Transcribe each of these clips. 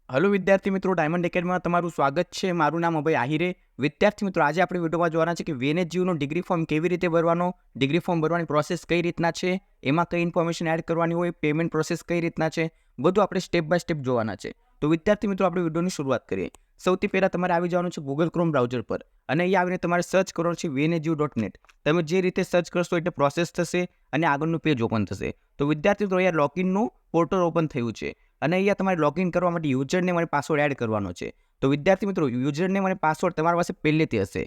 Hello વિદ્યાર્થી મિત્રો, diamond એકેડમીમાં તમારું સ્વાગત છે. મારું નામ અભય આહિરે. વિદ્યાર્થી મિત્રો, આજે આપણે વિડીયોમાં જોવાના છે કે વીએનએસજીયુનો ડિગ્રી ફોર્મ કેવી રીતે ભરવાનો, ડિગ્રી ફોર્મ ભરવાની પ્રોસેસ કઈ રીતના છે, એમાં કઈ ઇન્ફોર્મેશન એડ કરવાની હોય, પેમેન્ટ પ્રોસેસ કઈ રીતના છે, બધું આપણે સ્ટેપ બાય સ્ટેપ જોવાના છે. તો વિદ્યાર્થી મિત્રો, આપણે વિડીયોની શરૂઆત કરીએ. સૌથી પહેલાં તમારે આવી જવાનું છે ગૂગલ ક્રોમ બ્રાઉઝર પર અને અહીંયા આવીને તમારે સર્ચ કરવાનું છે vnju.net. તમે જે રીતે સર્ચ કરશો એટલે પ્રોસેસ થશે અને આગળનું પેજ ઓપન થશે. તો વિદ્યાર્થી મિત્રો, અહીંયા લોગિનનું પોર્ટલ ઓપન થયું છે અને અહીંયા તમારે લોગિન કરવા માટે યુઝરનેમ અને પાસવર્ડ એડ કરવાનો છે. તો વિદ્યાર્થી મિત્રો, યુઝરનેમ અને પાસવર્ડ તમારી પાસે પહેલેથી હશે.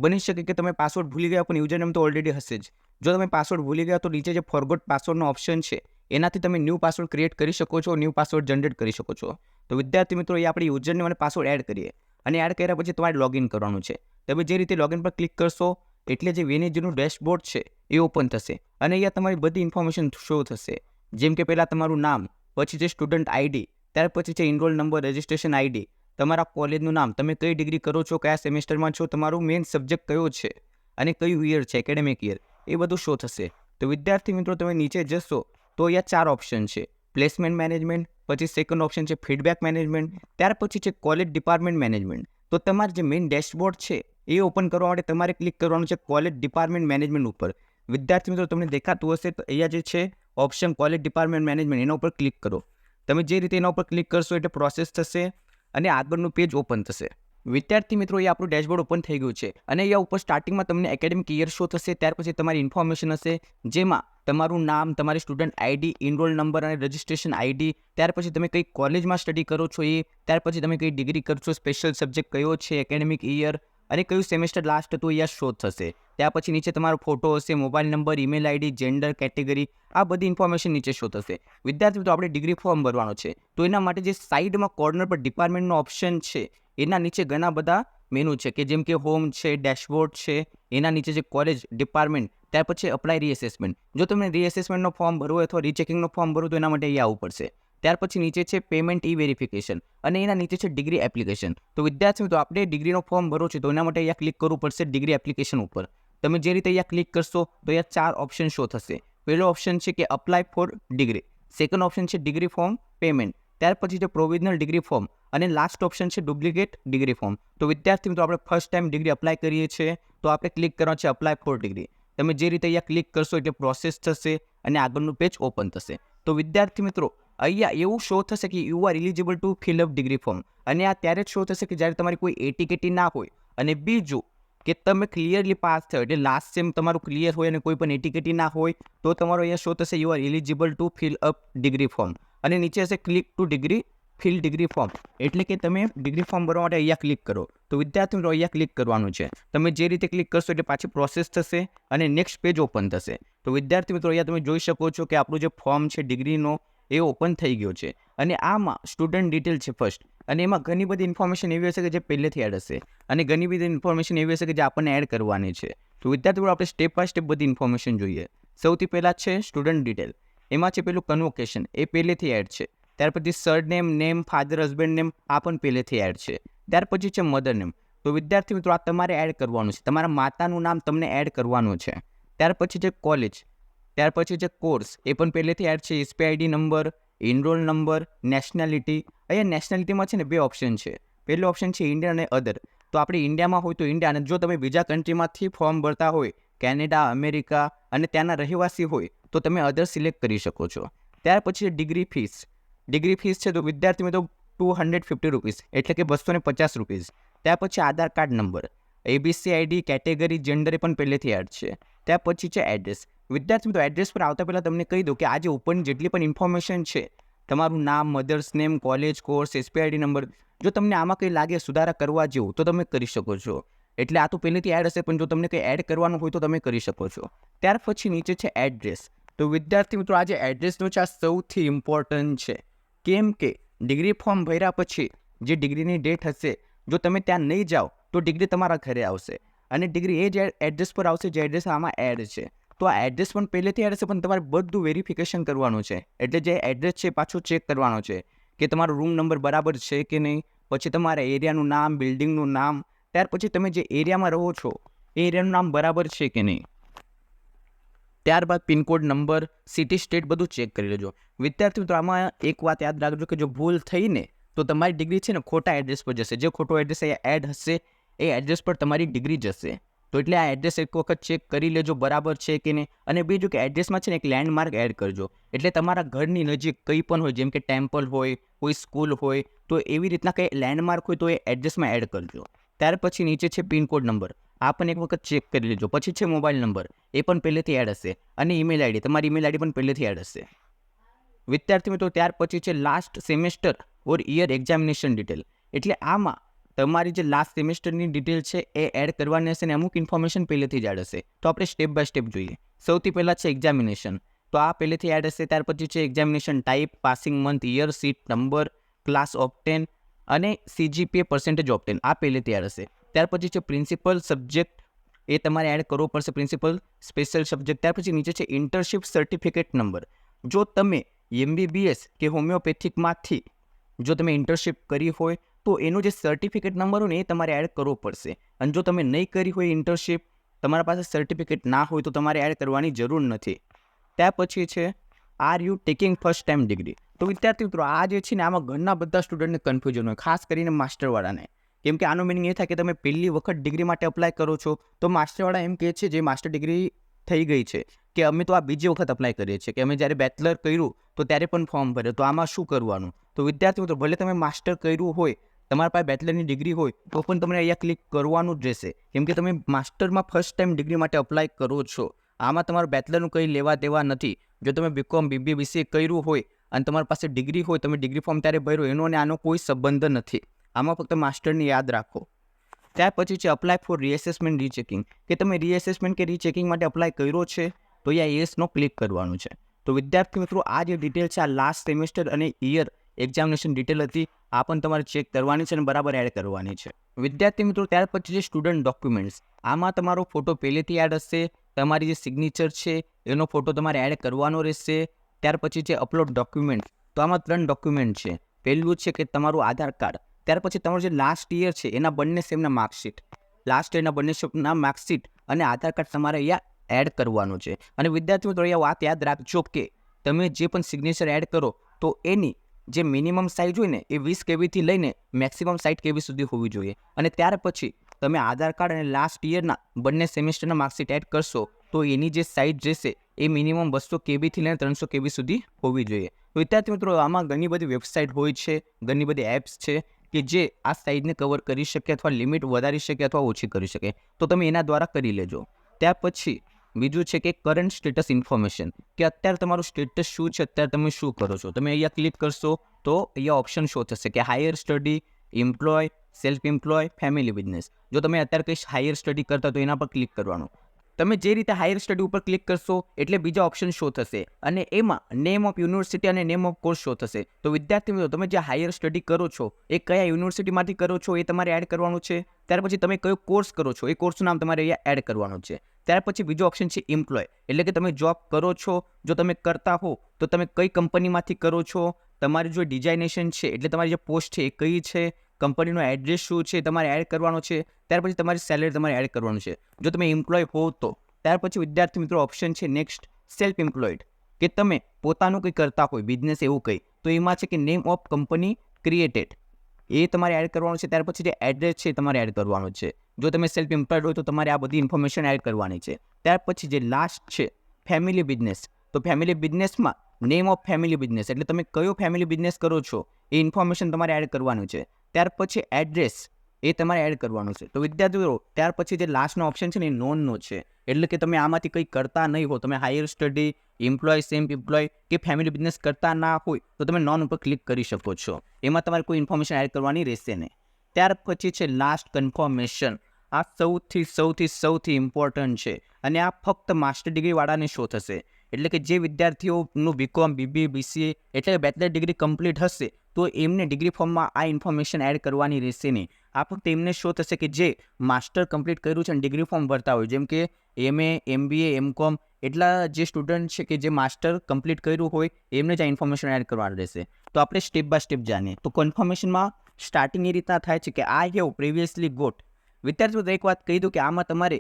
બની શકે કે તમે પાસવર્ડ ભૂલી ગયા પણ યુઝરનેમ તો ઓલરેડી હશે જ. જો તમે પાસવર્ડ ભૂલી ગયા તો નીચે જે ફોરગોટ પાસવર્ડનો ઓપ્શન છે એનાથી તમે ન્યૂ પાસવર્ડ ક્રિએટ કરી શકો છો, ન્યૂ પાસવર્ડ જનરેટ કરી શકો છો. તો વિદ્યાર્થી મિત્રો, એ આપણે યુઝરનેમ અને પાસવર્ડ એડ કરીએ અને એડ કર્યા પછી તમારે લોગિન કરવાનું છે. તમે જે રીતે લોગિન પર ક્લિક કરશો એટલે જે વીએનએસજીયુનું ડેશબોર્ડ છે એ ઓપન થશે અને અહીંયા તમારી બધી ઇન્ફોર્મેશન શો થશે. જેમ કે પહેલાં તમારું નામ, પછી છે સ્ટુડન્ટ આઈડી, ત્યાર પછી છે ઇનરોલ નંબર, રજિસ્ટ્રેશન આઈડી, તમારા કોલેજનું નામ, તમે કઈ ડિગ્રી કરો છો, કયા સેમેસ્ટરમાં છો, તમારું મેઇન સબ્જેક્ટ કયો છે અને કયું યર છે, એકેડેમિક યર, એ બધું શો થશે. તો વિદ્યાર્થી મિત્રો, તમે નીચે જશો તો અહીંયા 4 ઓપ્શન છે: પ્લેસમેન્ટ મેનેજમેન્ટ, પછી સેકન્ડ ઓપ્શન છે ફીડબેક મેનેજમેન્ટ, ત્યાર પછી છે કોલેજ ડિપાર્ટમેન્ટ મેનેજમેન્ટ. તો તમારે જે મેઇન ડેશબોર્ડ છે એ ઓપન કરવા માટે તમારે ક્લિક કરવાનું છે કોલેજ ડિપાર્ટમેન્ટ મેનેજમેન્ટ ઉપર. વિદ્યાર્થી મિત્રો, તમને દેખાતું હશે તો અહીંયા જે છે ઓપ્શન કોલેજ ડિપાર્ટમેન્ટ મેનેજમેન્ટ, એના ઉપર ક્લિક કરો. તમે જે રીતે એના ઉપર ક્લિક કરશો એટલે પ્રોસેસ થશે અને આગળનું પેજ ઓપન થશે. વિદ્યાર્થી મિત્રો, એ આપણું ડેશબોર્ડ ઓપન થઈ ગયું છે અને અહીંયા ઉપર સ્ટાર્ટિંગમાં તમને એકેડેમિક યર શો થશે. ત્યાર પછી તમારી ઇન્ફોર્મેશન હશે જેમાં તમારું નામ, તમારી સ્ટુડન્ટ આઈડી, ઇનરોલ નંબર અને રજિસ્ટ્રેશન આઈડી, ત્યાર પછી તમે કઈ કોલેજમાં સ્ટડી કરો છો એ, ત્યાર પછી તમે કઈ ડિગ્રી કરશો, સ્પેશિયલ સબ્જેક્ટ કયો છે, એકેડેમિક યર અને કયું સેમેસ્ટર લાસ્ટ હતું અહીંયા શો થશે. ત્યાર પછી નીચે તમારો ફોટો હશે, mobile number, email ID, gender, category, આ બધી ઇન્ફોર્મેશન નીચે શો થશે. વિદ્યાર્થી મિત્રો, આપણે ડિગ્રી ફોર્મ ભરવાનો છે તો એના માટે જે સાઈડમાં કોર્નર પર ડિપાર્ટમેન્ટનો ઓપ્શન છે એના નીચે ઘણા બધા મેનુ છે કે જેમ કે હોમ છે, ડેશબોર્ડ છે, એના નીચે જે કોલેજ ડિપાર્ટમેન્ટ, ત્યાર પછી અપ્લાય રીએસેસમેન્ટ. જો તમે રીએસેસમેન્ટનો ફોર્મ ભરવો હોય અથવા રીચેકિંગનો ફોર્મ ભરવું તો એના માટે અહીંયા આવવું પડશે. ત્યાર પછી નીચે છે પેમેન્ટ ઈ વેરિફિકેશન અને એના નીચે છે ડિગ્રી એપ્લિકેશન. તો વિદ્યાર્થી મિત્રો, આપણે ડિગ્રીનો ફોર્મ ભરવો છે તો એના માટે અહીંયા ક્લિક કરવું પડશે ડિગ્રી એપ્લિકેશન ઉપર. તમે જે રીતે અહીંયા ક્લિક કરશો તો અહીંયા 4 ઓપ્શન શો થશે. પહેલો ઓપ્શન છે કે apply for degree, second option છે ડિગ્રી ફોર્મ પેમેન્ટ, ત્યાર પછી છે પ્રોવિઝનલ ડિગ્રી ફોર્મ અને લાસ્ટ ઓપ્શન છે ડુપ્લિકેટ ડિગ્રી ફોર્મ. તો વિદ્યાર્થી મિત્રો, આપણે ફર્સ્ટ ટાઈમ ડિગ્રી અપ્લાય કરીએ છીએ તો આપણે ક્લિક કરવાનું છે અપ્લાય ફોર ડિગ્રી. તમે જે રીતે અહીંયા ક્લિક કરશો એટલે પ્રોસેસ થશે અને આગળનું પેજ ઓપન થશે. તો વિદ્યાર્થી મિત્રો, અહીંયા એવું શો થશે કે you are eligible to fill up degree form અને આ ત્યારે જ શો થશે કે જ્યારે તમારી કોઈ એટીકેટી ના હોય અને બીજું કે તમે ક્લિયરલી પાસ થયો એટલે લાસ્ટ સેમ તમારું ક્લિયર હોય અને કોઈ પણ એટીકેટી ના હોય તો તમારો અહીંયા શો થશે you are eligible to fill up degree form અને નીચે હશે click to degree fill degree form, એટલે કે તમે ડિગ્રી ફોર્મ ભરવા માટે અહીંયા ક્લિક કરો. તો વિદ્યાર્થી મિત્રો, અહીંયા ક્લિક કરવાનું છે. તમે જે રીતે ક્લિક કરશો એટલે પાછી પ્રોસેસ થશે અને નેક્સ્ટ પેજ ઓપન થશે. તો વિદ્યાર્થી મિત્રો, અહીંયા તમે જોઈ શકો છો કે આપણું જે ફોર્મ છે ડિગ્રીનો એ ઓપન થઈ ગયો છે અને આમાં સ્ટુડન્ટ ડિટેલ છે ફર્સ્ટ અને એમાં ઘણી બધી ઇન્ફોર્મેશન એવી હશે કે જે પહેલેથી એડ હશે અને ઘણી બધી ઇન્ફોર્મેશન એવી હશે કે જે આપણને એડ કરવાની છે. તો વિદ્યાર્થી મિત્રો, આપણે સ્ટેપ બાય સ્ટેપ બધી ઇન્ફોર્મેશન જોઈએ. સૌથી પહેલાં છે સ્ટુડન્ટ ડિટેલ. એમાં છે પેલું કન્વોકેશન, એ પહેલેથી એડ છે. ત્યાર પછી surname, name, father, husband name, આ પણ પહેલેથી એડ છે. ત્યાર પછી છે મધર નેમ. તો વિદ્યાર્થી મિત્રો, આ તમારે એડ કરવાનું છે. તમારા માતાનું નામ તમને એડ કરવાનું છે. ત્યાર પછી છે કોલેજ, ત્યાર પછી છે કોર્સ, એ પણ પહેલેથી એડ છે. એસપીઆઈડી નંબર, ઇનરોલ નંબર, નેશનાલિટી. અહીંયા નેશનાલિટીમાં છે ને 2 ઓપ્શન છે. પહેલો ઓપ્શન છે ઇન્ડિયન અને અધર. તો આપણે ઇન્ડિયામાં હોય તો ઇન્ડિયા, અને જો તમે બીજા કન્ટ્રીમાંથી ફોર્મ ભરતા હોય, કેનેડા, અમેરિકા અને ત્યાંના રહેવાસી હોય તો તમે અધર સિલેક્ટ કરી શકો છો. ત્યાર પછી ડિગ્રી ફીસ. ડિગ્રી ફીસ છે તો વિદ્યાર્થી મિત્રો ₹250 એટલે કે ₹250. ત્યાર પછી Aadhaar card number, ABC ID, category, gender એ પણ પહેલેથી એડ છે. ત્યાર પછી છે એડ્રેસ. વિદ્યાર્થી મિત્રો, એડ્રેસ પર આવતા પહેલાં તમને કહી દઉં કે આ જે ઉપરની જેટલી પણ ઇન્ફોર્મેશન છે, તમારું નામ, mother's name, college, course, SPID number, જો તમને આમાં કંઈ લાગે સુધારા કરવા જેવું તો તમે કરી શકો છો. એટલે આ તો પહેલેથી એડ હશે પણ જો તમને કંઈ એડ કરવાનું હોય તો તમે કરી શકો છો. ત્યાર પછી નીચે છે એડ્રેસ. તો વિદ્યાર્થી મિત્રો, આ જે એડ્રેસનું છે આ સૌથી ઇમ્પોર્ટન્ટ છે. કેમ કે ડિગ્રી ફોર્મ ભર્યા પછી જે ડિગ્રીની ડેટ હશે, જો તમે ત્યાં નહીં જાઓ તો ડિગ્રી તમારા ઘરે આવશે અને ડિગ્રી એ જ એડ્રેસ પર આવશે જે એડ્રેસ આમાં એડ છે. તો આ એડ્રેસ પણ પહેલેથી એડ હશે પણ તમારે બધું વેરિફિકેશન કરવાનું છે. એટલે જે એડ્રેસ છે પાછું ચેક કરવાનો છે કે તમારો રૂમ નંબર બરાબર છે કે નહીં, પછી તમારા એરિયાનું નામ, બિલ્ડિંગનું નામ, ત્યાર પછી તમે જે એરિયામાં રહો છો એ એરિયાનું નામ બરાબર છે કે નહીં, ત્યારબાદ પિનકોડ, નંબર, સિટી, સ્ટેટ બધું ચેક કરી લેજો. વિદ્યાર્થી મિત્રો, આમાં એક વાત યાદ રાખજો કે જો ભૂલ થઈને તો તમારી ડિગ્રી છે ને ખોટા એડ્રેસ પર જશે. જે ખોટો એડ્રેસ અહીંયા એડ હશે એ એડ્રેસ પર તમારી ડિગ્રી જશે. તો એટલે આ એડ્રેસ એક વખત ચેક કરી લેજો બરાબર છે કે નહીં. અને બીજું કે એડ્રેસમાં છે ને એક લેન્ડમાર્ક એડ કરજો. એટલે તમારા ઘરની નજીક કંઈ પણ હોય, જેમ કે ટેમ્પલ હોય, કોઈ સ્કૂલ હોય, તો એવી રીતના કંઈ લેન્ડમાર્ક હોય તો એ એડ્રેસમાં એડ કરજો. ત્યાર પછી નીચે છે પિનકોડ નંબર, આ પણ એક વખત ચેક કરી લેજો. પછી છે મોબાઈલ નંબર, એ પણ પહેલેથી એડ હશે. અને ઈમેલ આઈડી, તમારી ઈમેલ આઈડી પણ પહેલેથી એડ હશે. વિદ્યાર્થી મિત્રો ત્યાર પછી છે લાસ્ટ સેમેસ્ટર ઓર યર એક્ઝામિનેશન ડિટેલ. એટલે આમાં તમારી જે લાસ્ટ સેમેસ્ટરની ડિટેલ છે એ એડ કરવાની હશે અને અમુક ઇન્ફોર્મેશન પહેલેથી જ એડ હશે. તો આપણે સ્ટેપ બાય સ્ટેપ જોઈએ. સૌથી પહેલાં છે એક્ઝામિનેશન, તો આ પહેલેથી એડ હશે. ત્યાર પછી છે examination type, passing month, year, seat number, class obtain અને CGPA પર્સન્ટેજ ઓપ્ટેન, આ પહેલેથી એડ હશે. ત્યાર પછી છે પ્રિન્સિપલ સબ્જેક્ટ, એ તમારે એડ કરવો પડશે, પ્રિન્સિપલ સ્પેશિયલ સબ્જેક્ટ. ત્યાર પછી નીચે છે ઇન્ટર્નશીપ સર્ટિફિકેટ નંબર. જો તમે MBBS કે હોમિયોપેથિકમાંથી જો તમે ઇન્ટર્નશીપ કરી હોય તો એનો જે સર્ટિફિકેટ નંબર હોય ને એ તમારે એડ કરવો પડશે. અને જો તમે નહીં કરી હોય ઇન્ટર્નશીપ, તમારા પાસે સર્ટિફિકેટ ના હોય તો તમારે એડ કરવાની જરૂર નથી. ત્યાર પછી છે are you taking first time degree. તો વિદ્યાર્થી મિત્રો આ જે છે ને આમાં ઘણા બધા સ્ટુડન્ટને કન્ફ્યુઝન હોય, ખાસ કરીને માસ્ટરવાળાને. કેમ કે આનો મિનિંગ એ થાય કે તમે પહેલી વખત ડિગ્રી માટે અપ્લાય કરો છો તો માસ્ટરવાળા એમ કહે છે જે માસ્ટર ડિગ્રી થઈ ગઈ છે કે અમે તો આ બીજી વખત અપ્લાય કરીએ છીએ, કે અમે જ્યારે બેચલર કર્યું તો ત્યારે પણ ફોર્મ ભર્યું, તો આમાં શું કરવાનું. તો વિદ્યાર્થી મિત્રો ભલે તમે માસ્ટર કર્યું હોય, તમારા પાસે બેચલરની ડિગ્રી હોય તો પણ તમને અહીંયા ક્લિક કરવાનું જ રહેશે. કેમ કે તમે માસ્ટરમાં ફર્સ્ટ ટાઈમ ડિગ્રી માટે અપ્લાય કરો છો. આમાં તમારું બેચલરનું કંઈ લેવા દેવા નથી. જો તમે BCom, BBA, BCA કર્યું હોય અને તમારી પાસે ડિગ્રી હોય, તમે ડિગ્રી ફોર્મ ત્યારે ભર્યું, એનો અને આનો કોઈ સંબંધ નથી. આમાં ફક્ત માસ્ટરની યાદ રાખો. ત્યાર પછી છે અપ્લાય ફોર રીએસેસમેન્ટ રીચેકિંગ, કે તમે રીએસેસમેન્ટ કે રીચેકિંગ માટે અપ્લાય કર્યો છે તો અહીંયા યસનો ક્લિક કરવાનું છે. તો વિદ્યાર્થી મિત્રો આ જે ડિટેલ છે આ લાસ્ટ સેમેસ્ટર અને યર એક્ઝામિનેશન ડિટેલ હતી, આ પણ તમારે ચેક કરવાની છે અને બરાબર એડ કરવાની છે. વિદ્યાર્થી મિત્રો ત્યાર પછી છે સ્ટુડન્ટ ડોક્યુમેન્ટ્સ. આમાં તમારો ફોટો પહેલેથી એડ હશે, તમારી જે સિગ્નેચર છે એનો ફોટો તમારે એડ કરવાનો રહેશે. ત્યાર પછી છે અપલોડ ડોક્યુમેન્ટ, તો આમાં 3 ડોક્યુમેન્ટ છે. પહેલું છે કે તમારું આધાર કાર્ડ, ત્યાર પછી તમારું જે લાસ્ટ યર છે એના બંને સેમના માર્કશીટ, લાસ્ટ યરના બંને સેમના માર્કશીટ અને આધાર કાર્ડ તમારે અહીંયા એડ કરવાનું છે. અને વિદ્યાર્થીઓ મિત્રો અહીંયા વાત યાદ રાખજો કે તમે જે પણ સિગ્નેચર એડ કરો તો એની જે મિનિમમ સાઇઝ હોય ને એ 20 KB થી લઈને મેક્સિમમ 60 KB સુધી હોવી જોઈએ. અને ત્યાર પછી તમે આધાર કાર્ડ અને લાસ્ટ યરના બંને સેમેસ્ટરના માર્કશીટ એડ કરશો તો એની જે સાઇઝ રહેશે એ મિનિમમ 200 KB થી લઈને 300 KB સુધી હોવી જોઈએ. વિદ્યાર્થી મિત્રો આમાં ઘણી બધી વેબસાઇટ હોય છે, ઘણી બધી એપ્સ છે કે જે આ સાઇઝને કવર કરી શકે અથવા લિમિટ વધારી શકે અથવા ઓછી કરી શકે, તો તમે એના દ્વારા કરી લેજો. ત્યાર પછી બીજું છે કે કરંટ સ્ટેટસ ઇન્ફોર્મેશન, કે અત્યારે તમારું સ્ટેટસ શું છે, અત્યારે તમે શું કરો છો. તમે અહીંયા ક્લિક કરશો તો અહીંયા ઓપ્શન શો થશે કે higher study, employ, self employ, family business. જો તમે અત્યારે કંઈ હાયર સ્ટડી કરતા તો એના પર ક્લિક કરવાનું. તમે જે રીતે હાયર સ્ટડી ઉપર ક્લિક કરશો એટલે બીજા ઓપ્શન શો થશે અને એમાં નેમ ઓફ યુનિવર્સિટી અને નેમ ઓફ કોર્સ શો થશે. તો વિદ્યાર્થી મિત્રો તમે જે હાયર સ્ટડી કરો છો એ કયા યુનિવર્સિટીમાંથી કરો છો એ તમારે એડ કરવાનું છે. ત્યાર પછી તમે કયો કોર્સ કરો છો એ કોર્સનું નામ તમારે અહીંયા એડ કરવાનું છે. ત્યાર પછી બીજો ઓપ્શન છે એમ્પ્લોય, એટલે કે તમે જોબ કરો છો, જો તમે કરતા હો તો તમે કઈ કંપનીમાંથી કરો છો, તમારી જો ડિઝાઇનેશન છે એટલે તમારી જે પોસ્ટ છે એ કઈ છે, કંપનીનો એડ્રેસ શું છે તમારે એડ કરવાનો છે. ત્યાર પછી તમારી સેલેરી તમારે એડ કરવાનું છે જો તમે એમ્પ્લોય હો તો. ત્યાર પછી વિદ્યાર્થી મિત્રો ઓપ્શન છે નેક્સ્ટ સેલ્ફ એમ્પ્લોયડ, કે તમે પોતાનું કંઈ કરતા હોય બિઝનેસ એવું કંઈ, તો એમાં છે કે નેમ ઓફ કંપની ક્રિએટેડ એ તમારે એડ કરવાનું છે. ત્યાર પછી જે એડ્રેસ છે એ તમારે એડ કરવાનું છે. જો તમે સેલ્ફ એમ્પ્લોયડ હોય તો તમારે આ બધી ઇન્ફોર્મેશન એડ કરવાની છે. ત્યાર પછી જે લાસ્ટ છે ફેમિલી બિઝનેસ, તો ફેમિલી બિઝનેસમાં નેમ ઓફ ફેમિલી બિઝનેસ એટલે તમે કયો ફેમિલી બિઝનેસ કરો છો એ ઇન્ફોર્મેશન તમારે એડ કરવાનું છે. ત્યાર પછી એડ્રેસ એ તમારે એડ કરવાનું છે. તો વિદ્યાર્થીઓ ત્યાર પછી જે લાસ્ટનો ઓપ્શન છે ને એ નોનનો છે, એટલે કે તમે આમાંથી કંઈ કરતા નહીં હો, તમે higher study, employ, self employ કે ફેમિલી બિઝનેસ કરતા ના હોય તો તમે નોન ઉપર ક્લિક કરી શકો છો. એમાં તમારે કોઈ ઇન્ફોર્મેશન એડ કરવાની રહેશે નહીં. ત્યાર પછી છે લાસ્ટ કન્ફર્મેશન, આ સૌથી ઇમ્પોર્ટન્ટ છે અને આ ફક્ત માસ્ટર ડિગ્રીવાળાને શો થશે. એટલે કે જે વિદ્યાર્થીઓનું BCom, BBA, BCA એટલે બેચલર ડિગ્રી કમ્પ્લીટ હશે તો એમને ડિગ્રી ફોર્મમાં આ ઇન્ફોર્મેશન એડ કરવાની રહેશે નહીં. આ ફક્ત એમને શો થશે કે જે માસ્ટર કમ્પ્લીટ કર્યું છે અને ડિગ્રી ફોર્મ ભરતા હોય, જેમ કે MA, MBA, MCom એટલા જે સ્ટુડન્ટ છે કે જે માસ્ટર કમ્પ્લીટ કર્યું હોય એમને જ આ ઇન્ફોર્મેશન એડ કરવાનું રહેશે. તો આપણે સ્ટેપ બાય સ્ટેપ જાણીએ. તો કન્ફર્મેશનમાં સ્ટાર્ટિંગ એ રીતના થાય છે કે આઈ હેવ પ્રિવિયસલી ગોટ. વિદ્યાર્થીઓ એક વાત કહી દઉં કે આમાં તમારે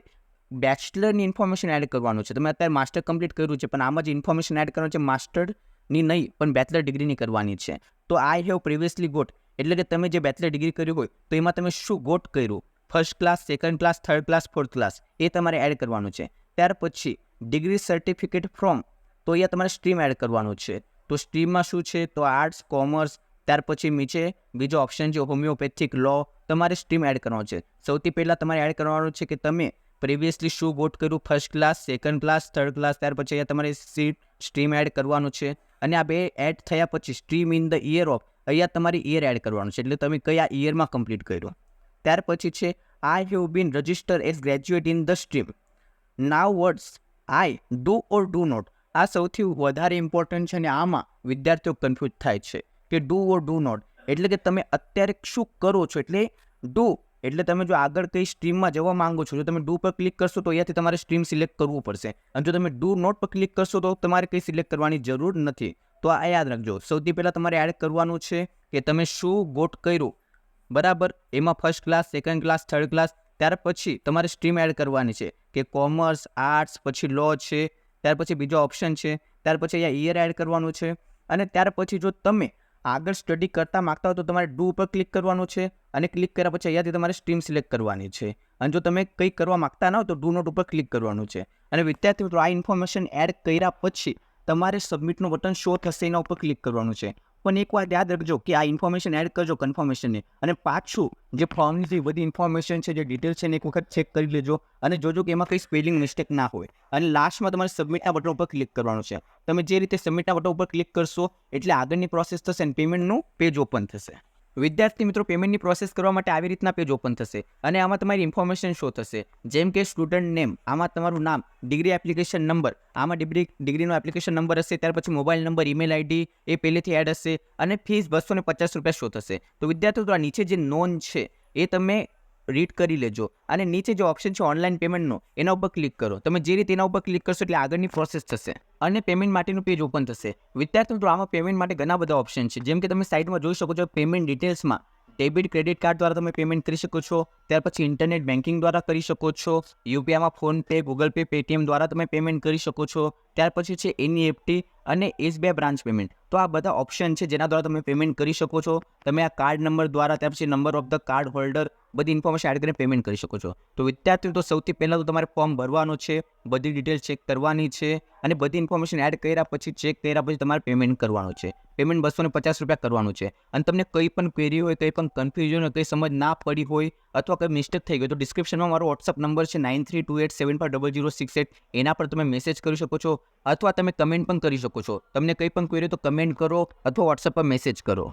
બેચલરની ઇન્ફોર્મેશન એડ કરવાનું છે. તમે અત્યારે માસ્ટર કમ્પ્લીટ કર્યું છે પણ આમાં જ ઇન્ફોર્મેશન એડ કરવાનું છે માસ્ટરની નહીં પણ બેચલર ડિગ્રીની કરવાની છે. તો આઈ હેવ પ્રિવિયસલી ગોટ એટલે કે તમે જે બેચલર ડિગ્રી કરી હોય તો એમાં તમે શું ગોટ કર્યું, first class, second class, third class, fourth class, એ તમારે એડ કરવાનું છે. ત્યાર પછી ડિગ્રી સર્ટિફિકેટ ફ્રોમ, તો અહીંયા તમારે સ્ટ્રીમ એડ કરવાનું છે. તો સ્ટ્રીમમાં શું છે, તો આર્ટ્સ, કોમર્સ, ત્યાર પછી નીચે બીજો ઓપ્શન છે હોમિયોપેથિક, લો, તમારે સ્ટ્રીમ એડ કરવાનો છે. સૌથી પહેલાં તમારે એડ કરવાનું છે કે તમે પ્રિવિયસલી શું ગોટ કર્યું, first class, second class, third class, ત્યાર પછી અહીંયા તમારે સ્ટ્રીમ એડ કરવાનું છે. અને આ બે એડ થયા પછી stream in the year of, અહીંયા તમારે યર એડ કરવાનું છે, એટલે તમે કયા યરમાં કમ્પ્લીટ કર્યું. ત્યાર પછી છે I have been registered as graduate in the stream. Now words I, do or do not, આ સૌથી વધારે ઇમ્પોર્ટન્ટ છે. અને આમાં વિદ્યાર્થીઓ કન્ફ્યુઝ થાય છે કે ડુ ઓર ડુ નોટ એટલે કે તમે અત્યારે શું કરો છો. એટલે ડુ એટલે તમે જો આગળ કઈ સ્ટ્રીમમાં જવા માંગો છો, જો તમે ડુ પર ક્લિક કરશો તો અહીંયાથી તમારે સ્ટ્રીમ સિલેક્ટ કરવું પડશે. અને જો તમે ડુ નોટ પર ક્લિક કરશો તો તમારે કંઈ સિલેક્ટ કરવાની જરૂર નથી. તો આ યાદ રાખજો. સૌથી પહેલાં તમારે એડ કરવાનું છે કે તમે શું ગોટ કર્યું, બરાબર, એમાં first class, second class, third class. ત્યાર પછી તમારે સ્ટ્રીમ એડ કરવાની છે કે કોમર્સ, આર્ટ્સ, પછી લો છે, ત્યાર પછી બીજો ઓપ્શન છે, ત્યાર પછી અહીંયા યર એડ કરવાનું છે. અને ત્યાર પછી જો તમે આગળ સ્ટડી કરતા માગતા હો તો તમારે ડુ ઉપર ક્લિક કરવાનું છે. અને ક્લિક કર્યા પછી અહીંયાથી તમારે સ્ટ્રીમ સિલેક્ટ કરવાની છે. અને જો તમે કંઈ કરવા માગતા ના હો તો ડુ નોટ ઉપર ક્લિક કરવાનું છે. અને વિદ્યાર્થી મિત્રો, આ ઇન્ફોર્મેશન એડ કર્યા પછી તમારે સબમિટનું બટન શો થશે, એના ઉપર ક્લિક કરવાનું છે. પણ એક વાત યાદ રાખજો કે આ ઇન્ફોર્મેશન એડ કરજો કન્ફર્મેશનને, અને પાછું જે ફોર્મની જે બધી ઇન્ફોર્મેશન છે, જે ડિટેલ છે, એને એક વખત ચેક કરી લેજો અને જોજો કે એમાં કંઈ સ્પેલિંગ મિસ્ટેક ના હોય. અને લાસ્ટમાં તમારે સબમિટના બટન ઉપર ક્લિક કરવાનું છે. તમે જે રીતે સબમિટના બટન ઉપર ક્લિક કરશો એટલે આગળની પ્રોસેસ થશે અને પેમેન્ટનું પેજ ઓપન થશે. વિદ્યાર્થી મિત્રો, પેમેન્ટની પ્રોસેસ કરવા માટે આવી રીતના પેજ ઓપન થશે અને આમાં તમારી ઇન્ફોર્મેશન શો થશે, જેમ કે સ્ટુડન્ટ નેમ, આમાં તમારું નામ, ડિગ્રી એપ્લિકેશન નંબર, આમાં ડિગ્રીનો એપ્લિકેશન નંબર હશે, ત્યાર પછી mobile number, email ID A પહેલેથી એડ હશે, અને ફીસ 250 રૂપિયા શો થશે. તો વિદ્યાર્થીઓ, તો આ નીચે જે નોંધ છે એ તમે રીડ કરી લેજો. અને નીચે જે ઓપ્શન છે ઓનલાઈન પેમેન્ટનો, એના ઉપર ક્લિક કરો. તમે જે રીતે એના ઉપર ક્લિક કરશો એટલે આગળની પ્રોસેસ થશે અને પેમેન્ટ માટેનું પેજ ઓપન થશે. વિદ્યાર્થી મિત્રો, આમાં પેમેન્ટ માટે ઘણા બધા ઓપ્શન છે, જેમ કે તમે સાઇટમાં જોઈ શકો છો. પેમેન્ટ ડિટેલ્સમાં ડેબિટ, ક્રેડિટ કાર્ડ દ્વારા તમે પેમેન્ટ કરી શકો છો. ત્યાર પછી ઇન્ટરનેટ બેન્કિંગ દ્વારા કરી શકો છો. યુપીઆઈમાં ફોનપે, ગૂગલ પે, પેટીએમ દ્વારા તમે પેમેન્ટ કરી શકો છો. ત્યાર પછી છે એનઈએફટી અને એસબીઆઈ બ્રાન્ચ પેમેન્ટ. તો આ બધા ઓપ્શન છે જેના દ્વારા તમે પેમેન્ટ કરી શકો છો. તમે આ કાર્ડ નંબર દ્વારા, ત્યાર પછી number of the card holder, બધી ઇન્ફોર્મેશન એડ કરીને પેમેન્ટ કરી શકો છો. તો વિદ્યાર્થીઓ, તો સૌથી પહેલાં તો તમારે ફોર્મ ભરવાનું છે, બધી ડિટેલ ચેક કરવાની છે, અને બધી ઇન્ફોર્મેશન એડ કર્યા પછી, ચેક કર્યા પછી તમારે પેમેન્ટ કરવાનું છે. પેમેન્ટ 250 રૂપિયા કરવાનું છે. અને તમને કંઈ પણ ક્વેરી હોય, કંઈ પણ કન્ફ્યુઝન હોય, કંઈ સમજ ના પડી હોય અથવા કંઈ મિસ્ટેક થઈ ગઈ તો ડિસ્ક્રિપ્શનમાં મારો વોટ્સઅપ નંબર છે 9328750068, એના પર તમે મેસેજ કરી શકો છો અથવા તમે કમેન્ટ પણ કરી શકો છો. તમને કંઈ પણ ક્વેરી તો કમેન્ટ કરો અથવા વોટ્સઅપ પર મેસેજ કરો.